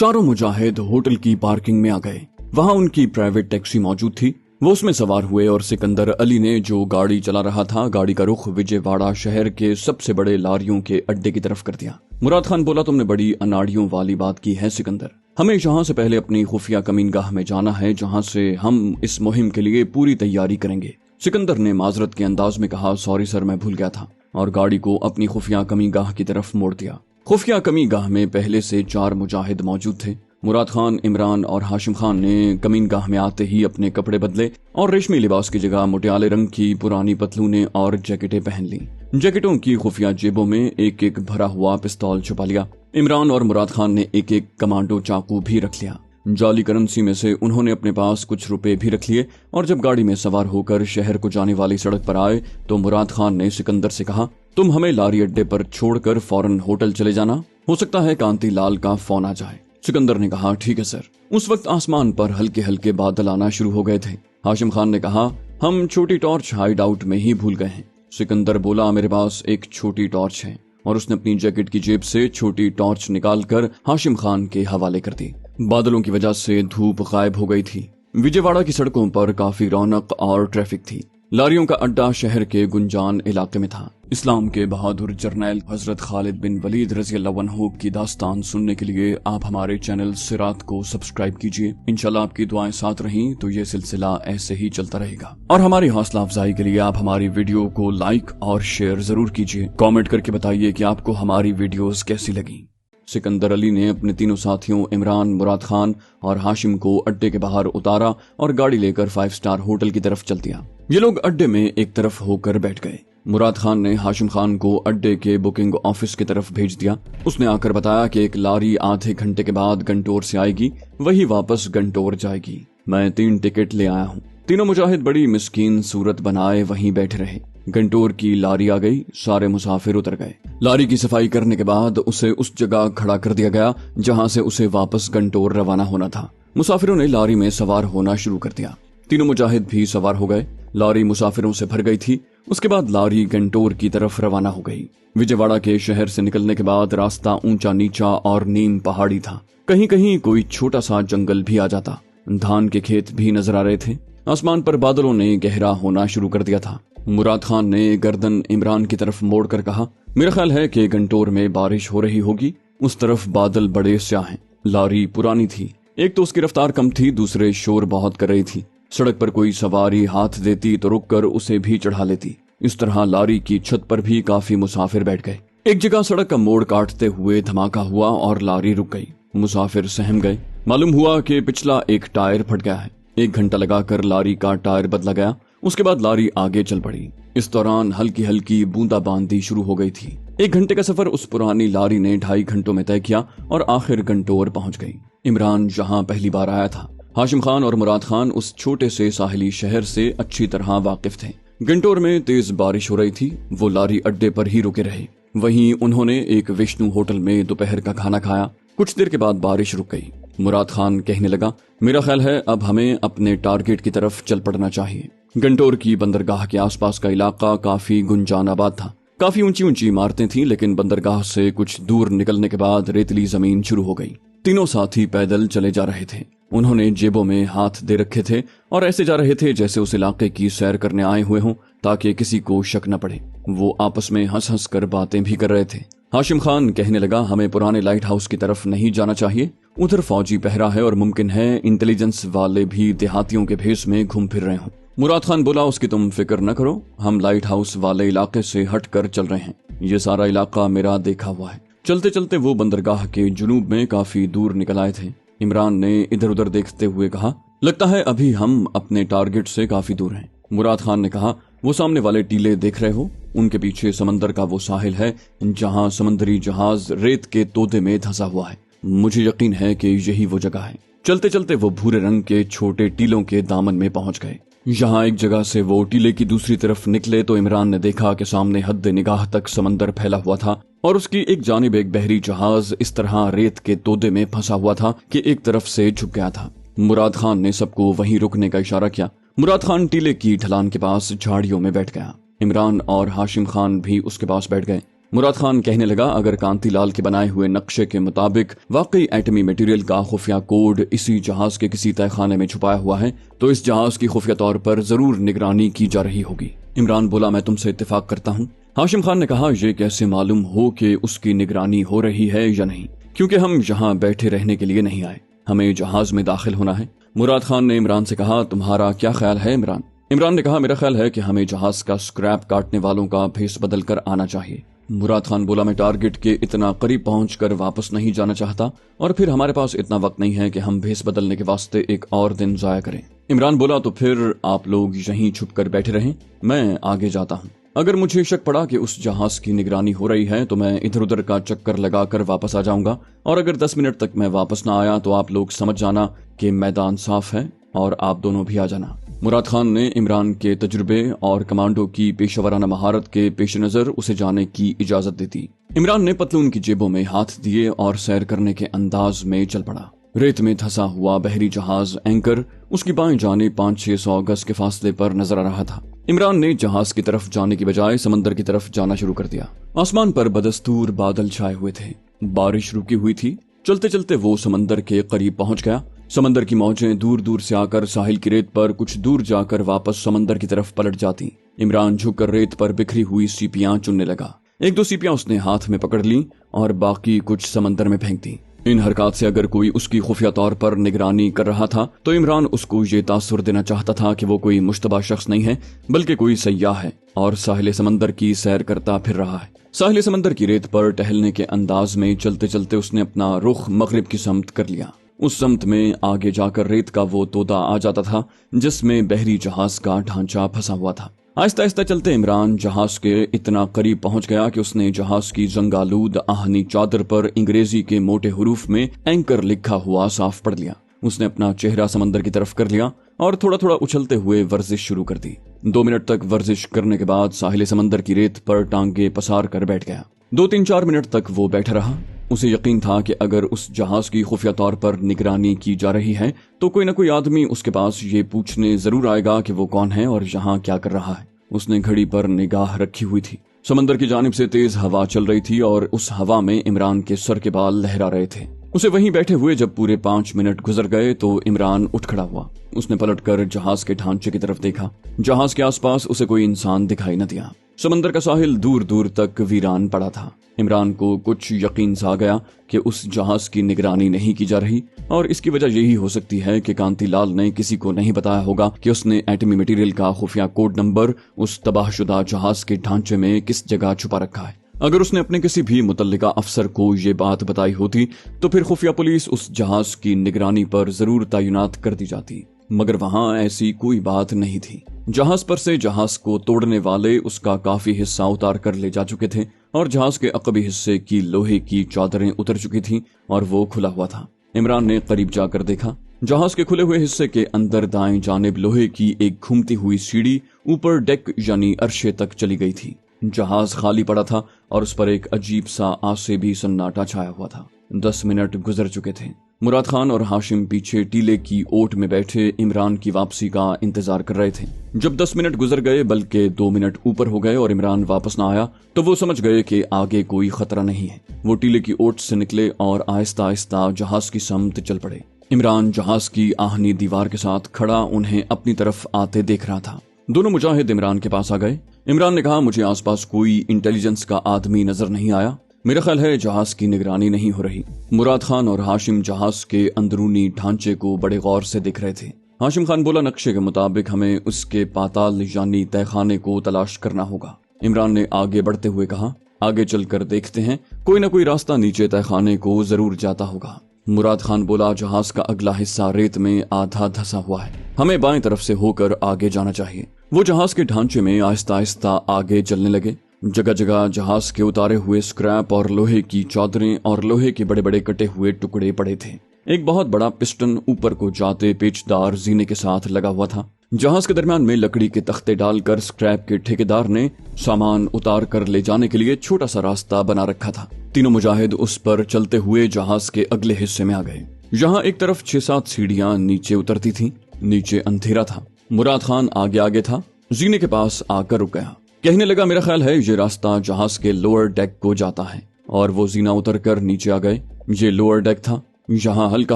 चारों मुजाहिद होटल की पार्किंग में आ गए। वहां उनकी प्राइवेट टैक्सी मौजूद थी। वो उसमें सवार हुए और सिकंदर अली ने जो गाड़ी चला रहा था, गाड़ी का रुख विजयवाड़ा शहर के सबसे बड़े लारियों के अड्डे की तरफ कर दिया। मुराद खान बोला, तुमने बड़ी अनाड़ियों वाली बात की है सिकंदर। हमें यहाँ से पहले अपनी खुफिया कमीनगाह में जाना है, जहाँ से हम इस मुहिम के लिए पूरी तैयारी करेंगे। सिकंदर ने माजरत के अंदाज में कहा, सॉरी सर, मैं भूल गया था, और गाड़ी को अपनी खुफिया कमीनगाह की तरफ मोड़ दिया। खुफिया कमीनगाह में पहले से 4 मुजाहिद मौजूद थे। मुराद खान, इमरान और हाशिम खान ने कमीनगाह में आते ही अपने कपड़े बदले और रेशमी लिबास की जगह मुटियाले रंग की पुरानी पतलूनें और जैकेटें पहन ली। जैकेटों की खुफिया जेबों में एक एक भरा हुआ पिस्तौल छुपा लिया। इमरान और मुराद खान ने एक एक कमांडो चाकू भी रख लिया। जाली करेंसी में से उन्होंने अपने पास कुछ रुपए भी रख लिए और जब गाड़ी में सवार होकर शहर को जाने वाली सड़क पर आए तो मुराद खान ने सिकंदर से कहा, तुम हमें लारी अड्डे पर छोड़कर फौरन होटल चले जाना, हो सकता है कांति लाल का फोन आ जाए। सिकंदर ने कहा, ठीक है सर। उस वक्त आसमान पर हल्के हल्के बादल आना शुरू हो गए थे। हाशिम खान ने कहा, हम छोटी टॉर्च हाइड आउट में ही भूल गए हैं। सिकंदर बोला, मेरे पास एक छोटी टॉर्च है, और उसने अपनी जैकेट की जेब से छोटी टॉर्च निकालकर हाशिम खान के हवाले कर दी। बादलों की वजह से धूप गायब हो गई थी। विजयवाड़ा की सड़कों पर काफी रौनक और ट्रैफिक थी। लारियों का अड्डा शहर के गुंजान इलाके में था। इस्लाम के बहादुर जर्नैल हजरत खालिद बिन वलीद रज़ियल्लाहु अन्हु की दास्तान सुनने के लिए आप हमारे चैनल सिरात को सब्सक्राइब कीजिए। इंशाल्लाह आपकी दुआएं साथ रहीं तो ये सिलसिला ऐसे ही चलता रहेगा। और हमारी हौसला अफजाई के लिए आप हमारी वीडियो को लाइक और शेयर जरूर कीजिए। कमेंट करके बताइए कि आपको हमारी वीडियोस कैसी लगी। सिकंदर अली ने अपने तीनों साथियों इमरान, मुराद खान और हाशिम को अड्डे के बाहर उतारा और गाड़ी लेकर 5 स्टार होटल की तरफ चल दिया। ये लोग अड्डे में एक तरफ होकर बैठ गए। मुराद खान ने हाशिम खान को अड्डे के बुकिंग ऑफिस की तरफ भेज दिया। उसने आकर बताया कि एक लारी आधे घंटे के बाद गंटोर से आएगी, वही वापस गंटोर जाएगी। मैं 3 टिकट ले आया हूँ। तीनों मुजाहिद बड़ी मिस्कीन सूरत बनाए वहीं बैठे रहे। गंटोर की लारी आ गई, सारे मुसाफिर उतर गए। लारी की सफाई करने के बाद उसे उस जगह खड़ा कर दिया गया जहां से उसे वापस गंटोर रवाना होना था। मुसाफिरों ने लारी में सवार होना शुरू कर दिया। तीनों मुजाहिद भी सवार हो गए। लारी मुसाफिरों से भर गई थी। उसके बाद लारी गंटोर की तरफ रवाना हो गई। विजयवाड़ा के शहर से निकलने के बाद रास्ता ऊंचा नीचा और नीम पहाड़ी था। कहीं कहीं कोई छोटा सा जंगल भी आ जाता। धान के खेत भी नजर आ रहे थे। आसमान पर बादलों ने गहरा होना शुरू कर दिया था। मुराद खान ने गर्दन इमरान की तरफ मोड़कर कहा, मेरा ख्याल है कि गंटोर में बारिश हो रही होगी। उस तरफ बादल बड़े स्याह हैं। लारी पुरानी थी। एक तो उसकी रफ्तार कम थी, दूसरे शोर बहुत कर रही थी। सड़क पर कोई सवारी हाथ देती तो रुककर उसे भी चढ़ा लेती। इस तरह लारी की छत पर भी काफी मुसाफिर बैठ गए। एक जगह सड़क का मोड़ काटते हुए धमाका हुआ और लारी रुक गई। मुसाफिर सहम गए। मालूम हुआ कि पिछला एक टायर फट गया है। 1 घंटा लगाकर लारी का टायर बदला गया। उसके बाद लारी आगे चल पड़ी। इस दौरान हल्की हल्की बूंदाबांदी शुरू हो गई थी। 1 घंटे का सफर उस पुरानी लारी ने 2.5 घंटों में तय किया और आखिर गंटोर पहुंच गई। इमरान जहां पहली बार आया था। हाशिम खान और मुराद खान उस छोटे से साहिली शहर से अच्छी तरह वाकिफ थे। गंटोर में तेज बारिश हो रही थी। वो लारी अड्डे पर ही रुके रहे। वहीं उन्होंने एक विष्णु होटल में दोपहर का खाना खाया। कुछ देर के बाद बारिश रुक गई। मुराद खान कहने लगा, मेरा ख्याल है अब हमें अपने टारगेट की तरफ चल पड़ना चाहिए। गंटोर की बंदरगाह के आसपास का इलाका काफी गुंजान आबाद था। काफी ऊंची ऊंची इमारतें थीं, लेकिन बंदरगाह से कुछ दूर निकलने के बाद रेतली जमीन शुरू हो गई। तीनों साथी पैदल चले जा रहे थे। उन्होंने जेबों में हाथ दे रखे थे और ऐसे जा रहे थे जैसे उस इलाके की सैर करने आए हुए हों, ताकि किसी को शक न पड़े। वो आपस में हंस हंस कर बातें भी कर रहे थे। हाशिम खान कहने लगा, हमें पुराने लाइट हाउस की तरफ नहीं जाना चाहिए। उधर फौजी पहरा है और मुमकिन है इंटेलिजेंस वाले भी देहातियों के भेष में घूम फिर रहे हों। मुराद खान बोला, उसकी तुम फिक्र न करो, हम लाइट हाउस वाले इलाके से हट कर चल रहे हैं। ये सारा इलाका मेरा देखा हुआ है। चलते चलते वो बंदरगाह के जुनूब में काफी दूर निकल आए थे। इमरान ने इधर उधर देखते हुए कहा, लगता है अभी हम अपने टारगेट से काफी दूर हैं। मुराद खान ने कहा, वो सामने वाले टीले देख रहे हो, उनके पीछे समंदर का वो साहिल है जहां समंदरी जहाज रेत के तोते में धंसा हुआ है। मुझे यकीन है कि यही वो जगह है। चलते चलते वो भूरे रंग के छोटे टीलों के दामन में पहुंच गए। यहाँ एक जगह से वो टीले की दूसरी तरफ निकले तो इमरान ने देखा कि सामने हद निगाह तक समंदर फैला हुआ था और उसकी एक जानिब एक बहरी जहाज इस तरह रेत के तोदे में फंसा हुआ था कि एक तरफ से झुक गया था। मुराद खान ने सबको वहीं रुकने का इशारा किया। मुराद खान टीले की ढलान के पास झाड़ियों में बैठ गया। इमरान और हाशिम खान भी उसके पास बैठ गए। مراد خان کہنے لگا اگر کانتی لال کے بنائے ہوئے نقشے کے مطابق واقعی ایٹمی میٹیریل کا خفیہ کوڈ اسی جہاز کے کسی تہہ خانے میں چھپایا ہوا ہے تو اس جہاز کی خفیہ طور پر ضرور نگرانی کی جا رہی ہوگی۔ عمران بولا میں تم سے اتفاق کرتا ہوں۔ ہاشم خان نے کہا یہ کیسے معلوم ہو کہ اس کی نگرانی ہو رہی ہے یا نہیں، کیونکہ ہم یہاں بیٹھے رہنے کے لیے نہیں آئے، ہمیں جہاز میں داخل ہونا ہے۔ مراد خان نے عمران سے کہا تمہارا کیا خیال ہے عمران؟ عمران نے کہا میرا خیال ہے کہ ہمیں جہاز کا سکریپ کاٹنے والوں کا بھیس بدل کر آنا چاہیے۔ مراد خان بولا میں ٹارگٹ کے اتنا قریب پہنچ کر واپس نہیں جانا چاہتا اور پھر ہمارے پاس اتنا وقت نہیں ہے کہ ہم بھیس بدلنے کے واسطے ایک اور دن ضائع کریں۔ عمران بولا تو پھر آپ لوگ یہیں چھپ کر بیٹھے رہیں، میں آگے جاتا ہوں۔ اگر مجھے شک پڑا کہ اس جہاز کی نگرانی ہو رہی ہے تو میں ادھر ادھر کا چکر لگا کر واپس آ جاؤں گا، اور اگر 10 منٹ تک میں واپس نہ آیا تو آپ لوگ سمجھ جانا کہ میدان صاف ہے اور آپ دونوں بھی آ جانا۔ مراد خان نے عمران کے تجربے اور کمانڈو کی پیشہ ورانہ مہارت کے پیش نظر اسے جانے کی اجازت دی تھی۔ عمران نے پتلون کی جیبوں میں ہاتھ دیے اور سیر کرنے کے انداز میں چل پڑا۔ ریت میں دھسا ہوا بحری جہاز اینکر اس کی بائیں جانب 500-600 گز کے فاصلے پر نظر آ رہا تھا۔ عمران نے جہاز کی طرف جانے کی بجائے سمندر کی طرف جانا شروع کر دیا۔ آسمان پر بدستور بادل چھائے ہوئے تھے، بارش رکی ہوئی تھی۔ چلتے چلتے وہ سمندر کے قریب پہنچ گیا۔ سمندر کی موجیں دور دور سے آ کر ساحل کی ریت پر کچھ دور جا کر واپس سمندر کی طرف پلٹ جاتی۔ عمران جھک کر ریت پر بکھری ہوئی سیپیاں چننے لگا۔ 1-2 سیپیاں اس نے ہاتھ میں پکڑ لیں اور باقی کچھ سمندر میں پھینک دیں۔ ان حرکات سے اگر کوئی اس کی خفیہ طور پر نگرانی کر رہا تھا تو عمران اس کو یہ تاثر دینا چاہتا تھا کہ وہ کوئی مشتبہ شخص نہیں ہے بلکہ کوئی سیاح ہے اور ساحل سمندر کی سیر کرتا پھر رہا ہے۔ ساحل سمندر کی ریت پر ٹہلنے کے انداز میں چلتے چلتے اس نے اپنا رخ مغرب کی سمت کر لیا۔ اس سمت میں آگے جا کر ریت کا وہ تودا آ جاتا تھا جس میں بحری جہاز کا ڈھانچہ پھنسا ہوا تھا۔ آہستہ آہستہ چلتے عمران جہاز کے اتنا قریب پہنچ گیا کہ اس نے جہاز کی زنگالود آہنی چادر پر انگریزی کے موٹے حروف میں اینکر لکھا ہوا صاف پڑھ لیا۔ اس نے اپنا چہرہ سمندر کی طرف کر لیا اور تھوڑا تھوڑا اچھلتے ہوئے ورزش شروع کر دی۔ 2 منٹ تک ورزش کرنے کے بعد ساحل سمندر کی ریت پر ٹانگیں پسار کر بیٹھ گیا۔ 2-3-4 منٹ تک وہ بیٹھا رہا۔ اسے یقین تھا کہ اگر اس جہاز کی خفیہ طور پر نگرانی کی جا رہی ہے تو کوئی نہ کوئی آدمی اس کے پاس یہ پوچھنے ضرور آئے گا کہ وہ کون ہے اور یہاں کیا کر رہا ہے۔ اس نے گھڑی پر نگاہ رکھی ہوئی تھی۔ سمندر کی جانب سے تیز ہوا چل رہی تھی اور اس ہوا میں عمران کے سر کے بال لہرا رہے تھے۔ اسے وہیں بیٹھے ہوئے جب پورے 5 منٹ گزر گئے تو عمران اٹھ کھڑا ہوا۔ اس نے پلٹ کر جہاز کے ڈھانچے کی طرف دیکھا۔ جہاز کے آس پاس اسے کوئی انسان دکھائی نہ دیا۔ سمندر کا ساحل دور دور تک ویران پڑا تھا۔ عمران کو کچھ یقین سا گیا کہ اس جہاز کی نگرانی نہیں کی جا رہی اور اس کی وجہ یہی ہو سکتی ہے کہ کانتی لال نے کسی کو نہیں بتایا ہوگا کہ اس نے ایٹمی میٹیریل کا خفیہ کوڈ نمبر اس تباہ شدہ جہاز کے ڈھانچے میں کس جگہ چھپا رکھا ہے۔ اگر اس نے اپنے کسی بھی متعلقہ افسر کو یہ بات بتائی ہوتی تو پھر خفیہ پولیس اس جہاز کی نگرانی پر ضرور تعینات کر دی جاتی، مگر وہاں ایسی کوئی بات نہیں تھی۔ جہاز پر سے جہاز کو توڑنے والے اس کا کافی حصہ اتار کر لے جا چکے تھے اور جہاز کے عقبی حصے کی لوہے کی چادریں اتر چکی تھیں اور وہ کھلا ہوا تھا۔ عمران نے قریب جا کر دیکھا۔ جہاز کے کھلے ہوئے حصے کے اندر دائیں جانب لوہے کی ایک گھومتی ہوئی سیڑھی اوپر ڈیک یعنی عرشے تک چلی گئی تھی۔ جہاز خالی پڑا تھا اور اس پر ایک عجیب سا آسے سناٹا چھایا ہوا تھا۔ 10 منٹ گزر چکے تھے۔ مراد خان اور ہاشم پیچھے ٹیلے کی اوٹ میں بیٹھے عمران کی واپسی کا انتظار کر رہے تھے۔ جب 10 منٹ گزر گئے بلکہ 2 منٹ اوپر ہو گئے اور عمران واپس نہ آیا تو وہ سمجھ گئے کہ آگے کوئی خطرہ نہیں ہے۔ وہ ٹیلے کی اوٹ سے نکلے اور آہستہ آہستہ جہاز کی سمت چل پڑے۔ عمران جہاز کی آہنی دیوار کے ساتھ کھڑا انہیں اپنی طرف آتے دیکھ رہا تھا۔ دونوں مجاہد عمران کے پاس آ گئے۔ عمران نے کہا مجھے آس پاس کوئی انٹیلیجنس کا آدمی نظر نہیں آیا، میرا خیال ہے جہاز کی نگرانی نہیں ہو رہی۔ مراد خان اور ہاشم جہاز کے اندرونی ڈھانچے کو بڑے غور سے دیکھ رہے تھے۔ ہاشم خان بولا نقشے کے مطابق ہمیں اس کے پاتال یعنی تہہ خانے کو تلاش کرنا ہوگا۔ عمران نے آگے بڑھتے ہوئے کہا آگے چل کر دیکھتے ہیں، کوئی نہ کوئی راستہ نیچے تہہ خانے کو ضرور جاتا ہوگا۔ مراد خان بولا جہاز کا اگلا حصہ ریت میں آدھا دھسا ہوا ہے، ہمیں بائیں طرف سے ہو کر آگے جانا چاہیے۔ وہ جہاز کے ڈھانچے میں آہستہ آہستہ آگے چلنے لگے۔ جگہ جگہ جہاز کے اتارے ہوئے سکریپ اور لوہے کی چادریں اور لوہے کے بڑے بڑے کٹے ہوئے ٹکڑے پڑے تھے۔ ایک بہت بڑا پسٹن اوپر کو جاتے پیچدار زینے کے ساتھ لگا ہوا تھا۔ جہاز کے درمیان میں لکڑی کے تختے ڈال کر سکریپ کے ٹھیکیدار نے سامان اتار کر لے جانے کے لیے چھوٹا سا راستہ بنا رکھا تھا۔ تینوں مجاہد اس پر چلتے ہوئے جہاز کے اگلے حصے میں آ گئے۔ یہاں ایک طرف 6-7 سیڑھیاں نیچے اترتی تھیں۔ نیچے اندھیرا تھا۔ مراد خان آگے آگے تھا، زینے کے پاس آ کر رک گیا۔ कहने लगा, मेरा ख्याल है ये रास्ता जहाज के लोअर डेक को जाता है। और वो जीना उतर कर नीचे आ गए। ये लोअर डेक था, यहाँ हल्का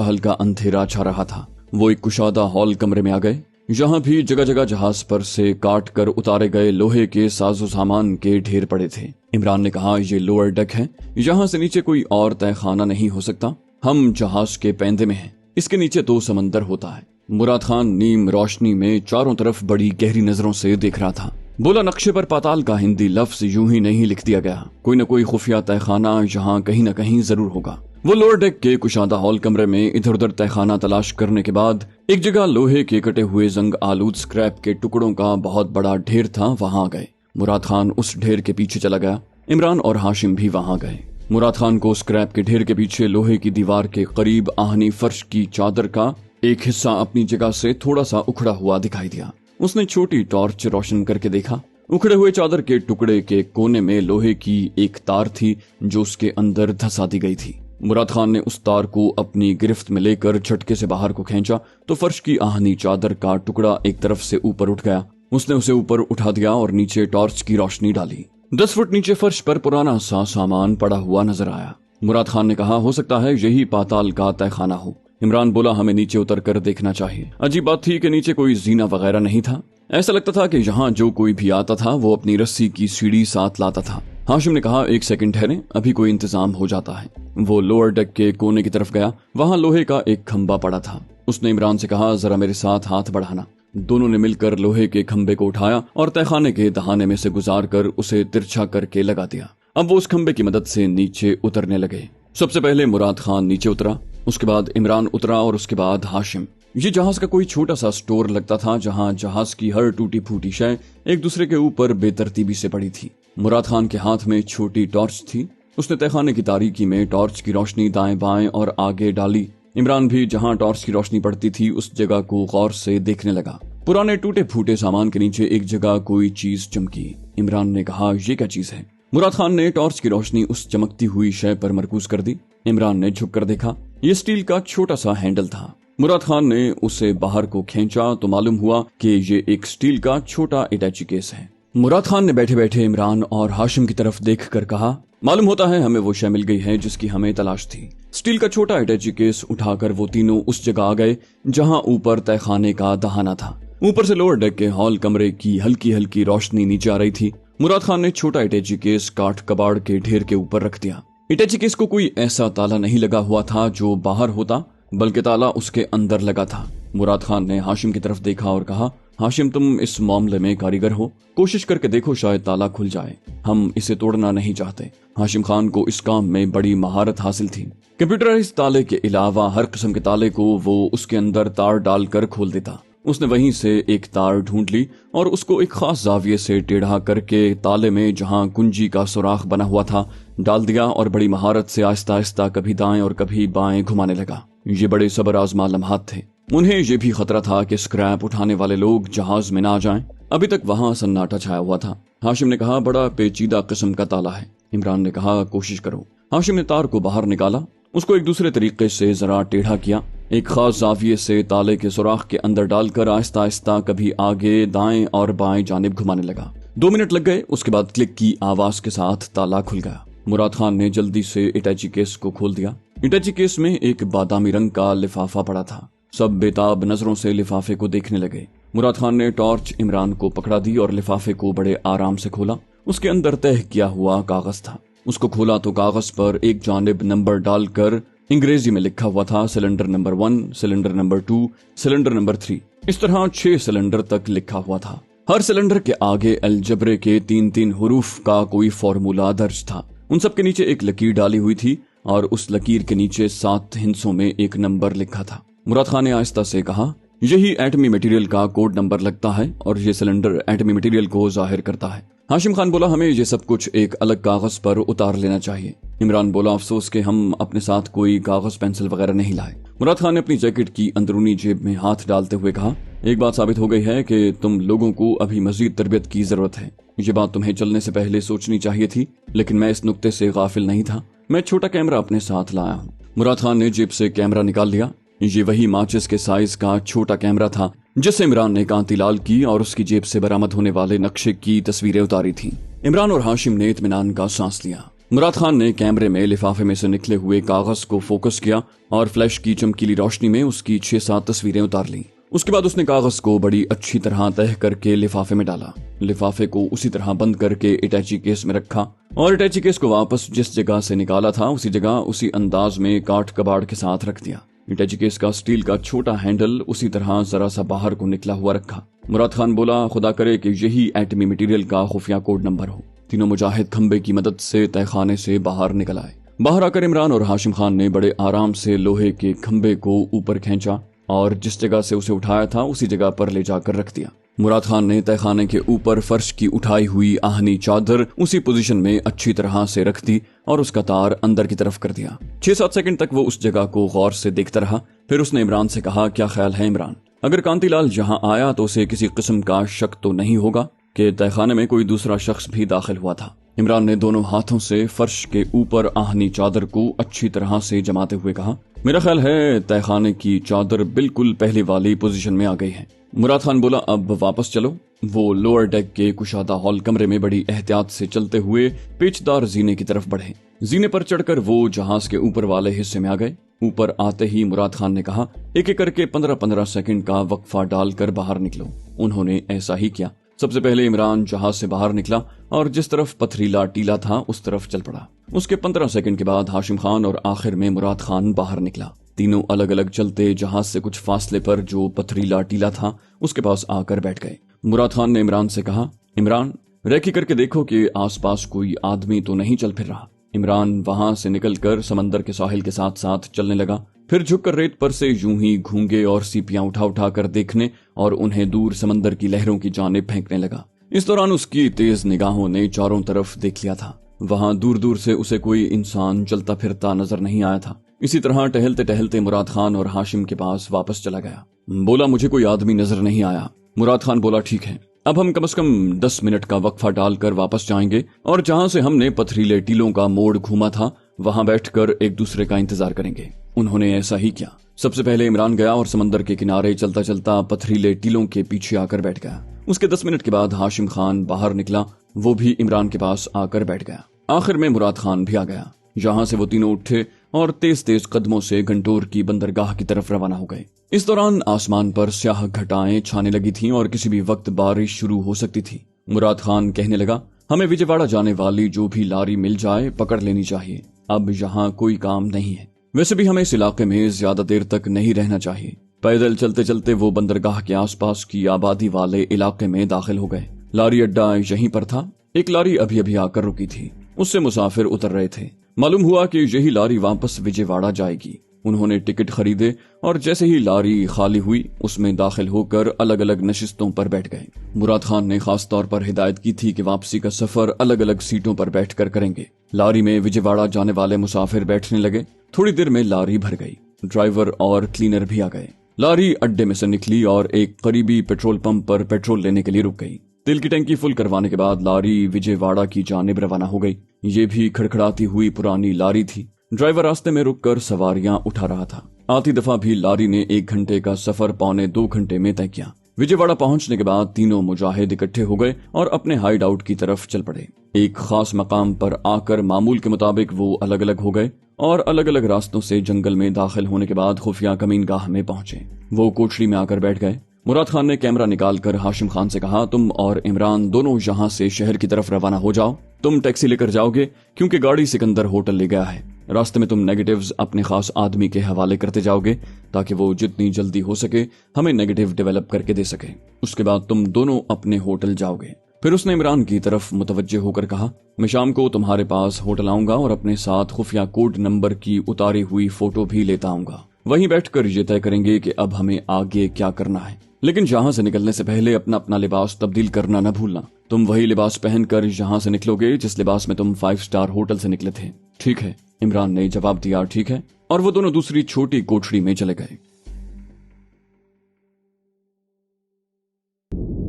हल्का अंधेरा छा रहा था। वो एक कुशादा हॉल कमरे में आ गए। यहाँ भी जगह जगह जहाज पर से काट कर उतारे गए लोहे के साजो सामान के ढेर पड़े थे। इमरान ने कहा, ये लोअर डेक है, यहाँ से नीचे कोई और तहखाना नहीं हो सकता। हम जहाज के पैंदे में हैं, इसके नीचे तो समंदर होता है। मुराद खान नीम रोशनी में चारों तरफ बड़ी गहरी नजरों से देख रहा था। बोला, नक्शे पर पाताल का हिंदी लफ्ज यूं ही नहीं लिख दिया गया, कोई न कोई खुफिया तहखाना यहाँ कहीं न कहीं जरूर होगा। वो लोअर डेक के कुशादा हॉल कमरे में इधर उधर तहखाना तलाश करने के बाद एक जगह लोहे के कटे हुए जंग आलूद स्क्रैप के टुकड़ों का बहुत बड़ा ढेर था, वहां गए। मुराद खान उस ढेर के पीछे चला गया। इमरान और हाशिम भी वहां गए। मुराद खान को स्क्रैप के ढेर के पीछे लोहे की दीवार के करीब आहनी फर्श की चादर का एक हिस्सा अपनी जगह से थोड़ा सा उखड़ा हुआ दिखाई दिया। उसने छोटी टॉर्च रोशन करके देखा। उखड़े हुए चादर के टुकड़े के कोने में लोहे की एक तार थी जो उसके अंदर धंसा दी गई थी। मुराद खान ने उस तार को अपनी गिरफ्त में लेकर झटके से बाहर को खींचा तो फर्श की आहनी चादर का टुकड़ा एक तरफ से ऊपर उठ गया। उसने उसे ऊपर उठा दिया और नीचे टॉर्च की रोशनी डाली। 10 फुट नीचे फर्श पर पुराना सा सामान पड़ा हुआ नजर आया। मुराद खान ने कहा, हो सकता है यही पाताल का तहखाना हो। इमरान बोला, हमें नीचे उतर कर देखना चाहिए। अजीब बात थी कि नीचे कोई जीना वगैरह नहीं था। ऐसा लगता था कि यहाँ जो कोई भी आता था वो अपनी रस्सी की सीढ़ी साथ लाता था। हाशिम ने कहा, एक सेकंड ठहरे, अभी कोई इंतजाम हो जाता है। वो लोअर डेक के कोने की तरफ गया। वहां लोहे का एक खंबा पड़ा था। उसने इमरान से कहा, जरा मेरे साथ हाथ बढ़ाना। दोनों ने मिलकर लोहे के खंबे को उठाया और तहखाने के दहाने में से गुजार कर उसे तिरछा करके लगा दिया। अब वो उस खंबे की मदद से नीचे उतरने लगे। सबसे पहले मुराद खान नीचे उतरा, उसके बाद इमरान उतरा और उसके बाद हाशिम। ये जहाज का कोई छोटा सा स्टोर लगता था जहां जहाज की हर टूटी फूटी शय एक दूसरे के ऊपर बेतरतीबी से पड़ी थी। मुराद खान के हाथ में छोटी टॉर्च थी। उसने तहखाने की तारीकी में टॉर्च की रोशनी दाएं बाएं और आगे डाली। इमरान भी जहां टॉर्च की रोशनी पड़ती थी उस जगह को गौर से देखने लगा। पुराने टूटे फूटे सामान के नीचे एक जगह कोई चीज चमकी। इमरान ने कहा, ये क्या चीज है? मुराद खान ने टॉर्च की रोशनी उस चमकती हुई शय पर मरकूज कर दी। इमरान ने झुक कर देखा। ये स्टील का छोटा सा हैंडल था। मुराद खान ने उसे बाहर को खींचा तो मालूम हुआ कि ये एक स्टील का छोटा अटैची केस है। मुराद खान ने बैठे बैठे इमरान और हाशिम की तरफ देखकर कहा, मालूम होता है हमें वो शय मिल गई है जिसकी हमें तलाश थी। स्टील का छोटा अटैची केस उठाकर वो तीनों उस जगह आ गए जहां ऊपर तहखाने का दहाना था। ऊपर से लोअर डेक के हॉल कमरे की हल्की हल्की रोशनी नीचे आ रही थी। मुराद खान ने छोटा अटैची केस काठ कबाड़ के ढेर के ऊपर रख दिया। अटैची केस को कोई ऐसा ताला नहीं लगा हुआ था जो बाहर होता, बल्कि ताला उसके अंदर लगा था। मुराद खान ने हाशिम की तरफ देखा और कहा, हाशिम तुम इस मामले में कारीगर हो, कोशिश करके देखो शायद ताला खुल जाए। हम इसे तोड़ना नहीं चाहते। हाशिम खान को इस काम में बड़ी महारत हासिल थी। कंप्यूटराइज्ड ताले के अलावा हर किस्म के ताले को वो उसके अंदर तार डालकर खोल देता। उसने वहीं से एक तार ढूंढ ली और उसको एक खास जाविये से टेढ़ा करके ताले में जहां कुंजी का सुराख बना हुआ था डाल दिया और बड़ी महारत से आहिस्ता आहिस्ता कभी दाएं और कभी बाएं घुमाने लगा। ये बड़े सबर आजमा लम्हात थे। उन्हें ये भी खतरा था कि स्क्रैप उठाने वाले लोग जहाज में ना आ जाएं। अभी तक वहां सन्नाटा छाया हुआ था। हाशिम ने कहा, बड़ा पेचीदा किस्म का ताला है। इमरान ने कहा, कोशिश करो। हाशिम ने तार को बाहर निकाला, उसको एक दूसरे तरीके से जरा टेढ़ा किया, एक खास जाविये से ताले के सुराख के अंदर डालकर आहिस्ता आहिस्ता कभी आगे दाएं और बाएं जानिब घुमाने लगा। 2 मिनट लग गए। उसके बाद क्लिक की आवाज के साथ ताला खुल गया। मुराद खान ने जल्दी से अटैची केस को खोल दिया। अटैची केस में एक बादामी रंग का लिफाफा पड़ा था। सब बेताब नजरों से लिफाफे को देखने लगे। मुराद खान ने टॉर्च इमरान को पकड़ा दी और लिफाफे को बड़े आराम से खोला। उसके अंदर तह किया हुआ कागज था। उसको खोला तो कागज पर एक जानिब नंबर डालकर अंग्रेजी में लिखा हुआ था, cylinder number 1, cylinder number 2, cylinder number 3। इस तरह 6 सिलेंडर तक लिखा हुआ था। हर सिलेंडर के आगे अलजबरे के 3-3 हुरूफ का कोई फॉर्मूला दर्ज था। उन सब के नीचे एक लकीर डाली हुई थी और उस लकीर के नीचे 7 हिंसों में एक नंबर लिखा था। मुराद खान ने आहिस्ता से कहा, यही एटमी मटेरियल का कोड नंबर लगता है और ये सिलेंडर एटमी मटेरियल को जाहिर करता है। हाशिम खान बोला, हमें ये सब कुछ एक अलग कागज पर उतार लेना चाहिए। इमरान बोला, अफसोस के हम अपने साथ कोई कागज पेंसिल वगैरह नहीं लाए। मुराद खान ने अपनी जैकेट की अंदरूनी जेब में हाथ डालते हुए कहा, एक बात साबित हो गई है कि तुम लोगों को अभी मजीद तरबियत की जरूरत है। ये बात तुम्हें चलने से पहले सोचनी चाहिए थी, लेकिन मैं इस नुक्ते से गाफिल नहीं था। मैं छोटा कैमरा अपने साथ लाया हूँ। मुराद खान ने जेब से कैमरा निकाल लिया। ये वही माचिस के साइज का छोटा कैमरा था जिससे इमरान ने कांति लाल की और उसकी जेब से बरामद होने वाले नक्शे की तस्वीरें उतारी थीं। इमरान और हाशिम ने इत्मीनान का सांस लिया। मुराद खान ने कैमरे में लिफाफे में से निकले हुए कागज को फोकस किया और फ्लैश की चमकीली रोशनी में उसकी 6-7 तस्वीरें उतार लीं। उसके बाद उसने कागज को बड़ी अच्छी तरह तह करके लिफाफे में डाला। लिफाफे को उसी तरह बंद करके अटैची केस में रखा और अटैची केस को वापस जिस जगह से निकाला था उसी जगह उसी अंदाज में काट कबाड़ के साथ रख दिया। अटैची केस का स्टील का छोटा हैंडल उसी तरह जरा सा बाहर को निकला हुआ रखा। मुराद खान बोला, खुदा करे कि यही एटमी मटेरियल का खुफिया कोड नंबर हो। तीनों मुजाहिद खंबे की मदद से तहखाने से बाहर निकल आए। बाहर आकर इमरान और हाशिम खान ने बड़े आराम से लोहे के खंबे को ऊपर खींचा और जिस जगह से उसे उठाया था उसी जगह पर ले जाकर रख दिया। मुराद खान ने तहखाने के ऊपर फर्श की उठाई हुई आहनी चादर उसी पोजीशन में अच्छी तरह से रख दी और उसका तार अंदर की तरफ कर दिया। 6-7 सेकंड तक वो उस जगह को गौर से देखता रहा। फिर उसने इमरान से कहा, क्या ख्याल है इमरान, अगर कांतिलाल यहाँ आया तो उसे किसी किस्म का शक तो नहीं होगा कि तहखाने में कोई दूसरा शख्स भी दाखिल हुआ था? इमरान ने दोनों हाथों से फर्श के ऊपर आहनी चादर को अच्छी तरह से जमाते हुए कहा, मेरा ख्याल है तहखाने की चादर बिल्कुल पहले वाली पोजीशन में आ गई है। मुराद खान बोला, अब वापस चलो। वो लोअर डेक के कुशादा हॉल कमरे में बड़ी एहतियात से चलते हुए पेचदार जीने की तरफ बढ़े। जीने पर चढ़कर वो जहाज के ऊपर वाले हिस्से में आ गए। ऊपर आते ही मुराद खान ने कहा, एक एक करके 15-15 सेकंड का वक्फा डालकर बाहर निकलो। उन्होंने ऐसा ही किया। सबसे पहले इमरान जहाज से बाहर निकला और जिस तरफ पथरीला टीला था उस तरफ चल पड़ा। उसके 15 सेकंड के बाद हाशिम खान और आखिर में मुराद खान बाहर निकला। तीनों अलग अलग चलते जहाज से कुछ फासले पर जो पथरीला टीला था उसके पास आकर बैठ गए। मुराद खान ने इमरान से कहा, इमरान रेकी करके देखो कि आसपास कोई आदमी तो नहीं चल फिर रहा। इमरान वहां से निकलकर समंदर के साहिल के साथ साथ चलने लगा। फिर झुककर रेत पर से यूं ही घूंगे और सीपियां उठा उठा कर देखने और उन्हें दूर समंदर की लहरों की जानिब फेंकने लगा। इस दौरान उसकी तेज निगाहों ने चारों तरफ देख लिया था। वहां दूर दूर से उसे कोई इंसान चलता फिरता नजर नहीं आया था। इसी तरह टहलते टहलते मुराद खान और हाशिम के पास वापस चला गया। बोला, मुझे कोई आदमी नजर नहीं आया। मुराद खान बोला, ठीक है, अब हम कम से कम 10 मिनट का वक्फा डालकर वापस जाएंगे और जहां से हमने पथरीले टीलों का मोड़ घूमा था वहां बैठकर एक दूसरे का इंतजार करेंगे। उन्होंने ऐसा ही किया। सबसे पहले इमरान गया और समंदर के किनारे चलता चलता पथरीले टीलों के पीछे आकर बैठ गया। उसके 10 मिनट के बाद हाशिम खान बाहर निकला। वो भी इमरान के पास आकर बैठ गया। आखिर में मुराद खान भी आ गया। जहां से वो तीनों उठे और तेज तेज कदमों से गंटोर की बंदरगाह की तरफ रवाना हो गए। इस दौरान आसमान पर स्याह घटाएं छाने लगी थीं और किसी भी वक्त बारिश शुरू हो सकती थी। मुराद खान कहने लगा, हमें विजयवाड़ा जाने वाली जो भी लारी मिल जाए पकड़ लेनी चाहिए। अब यहाँ कोई काम नहीं है। वैसे भी हमें इस इलाके में ज्यादा देर तक नहीं रहना चाहिए। पैदल चलते चलते वो बंदरगाह के आसपास की आबादी वाले इलाके में दाखिल हो गए। लारी अड्डा यहीं पर था। एक लारी अभी अभी आकर रुकी थी। उससे मुसाफिर उतर रहे थे। मालूम हुआ कि यही लारी वापस विजयवाड़ा जाएगी। उन्होंने टिकट खरीदे और जैसे ही लारी खाली हुई उसमें दाखिल होकर अलग अलग नशिस्तों पर बैठ गए। मुराद खान ने खास तौर पर हिदायत की थी कि वापसी का सफर अलग अलग सीटों पर बैठकर करेंगे। लारी में विजयवाड़ा जाने वाले मुसाफिर बैठने लगे। थोड़ी देर में लारी भर गई। ड्राइवर और क्लीनर भी आ गए। लारी अड्डे में से निकली और एक करीबी पेट्रोल पंप पर पेट्रोल लेने के लिए रुक गई। तेल की टंकी फुल करवाने के बाद लारी विजयवाड़ा की जानिब रवाना हो गई। ये भी खड़खड़ाती हुई पुरानी लारी थी। ड्राइवर रास्ते में रुककर सवारियां उठा रहा था। आती दफा भी लारी ने 1 घंटे का सफर 1.25 घंटे में तय किया। विजयवाड़ा पहुंचने के बाद तीनों मुजाहिद इकट्ठे हो गए और अपने हाइड आउट की तरफ चल पड़े। एक खास मकाम पर आकर मामूल के मुताबिक वो अलग अलग हो गए और अलग अलग रास्तों से जंगल में दाखिल होने के बाद खुफिया कमीनगाह में पहुंचे। वो कोठरी में आकर बैठ गए। मुराद खान ने कैमरा निकालकर हाशिम खान से कहा, तुम और इमरान दोनों यहाँ से शहर की तरफ रवाना हो जाओ। तुम टैक्सी लेकर जाओगे क्योंकि गाड़ी सिकंदर होटल ले गया है। रास्ते में तुम नेगेटिव्स अपने खास आदमी के हवाले करते जाओगे ताकि वो जितनी जल्दी हो सके हमें नेगेटिव डेवलप करके दे सके। उसके बाद तुम दोनों अपने होटल जाओगे। फिर उसने इमरान की तरफ मुतवज्जे होकर कहा, मैं शाम को तुम्हारे पास होटल आऊंगा और अपने साथ खुफिया कोड नंबर की उतारी हुई फोटो भी लेता आऊंगा। वहीं बैठकर ये तय करेंगे कि अब हमें आगे क्या करना है। लेकिन यहाँ से निकलने से पहले अपना अपना लिबास तब्दील करना न भूलना। तुम वही लिबास पहनकर यहाँ से निकलोगे जिस लिबास में तुम 5 स्टार होटल से निकले थे। ठीक है, इमरान ने जवाब दिया, ठीक है। और वो दोनों दूसरी छोटी कोठरी में चले गए।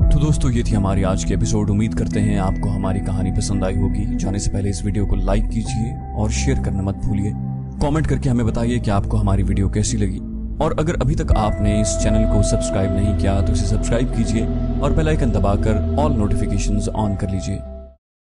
तो दोस्तों, ये थी हमारी आज की एपिसोड। उम्मीद करते हैं आपको हमारी कहानी पसंद आई होगी। जाने से पहले इस वीडियो को लाइक कीजिए और शेयर करना मत भूलिए। कमेंट करके हमें बताइए कि आपको हमारी वीडियो कैसी लगी। اور اگر ابھی تک آپ نے اس چینل کو سبسکرائب نہیں کیا تو اسے سبسکرائب کیجئے اور بیل آئیکن دبا کر آل نوٹیفیکیشنز آن کر لیجئے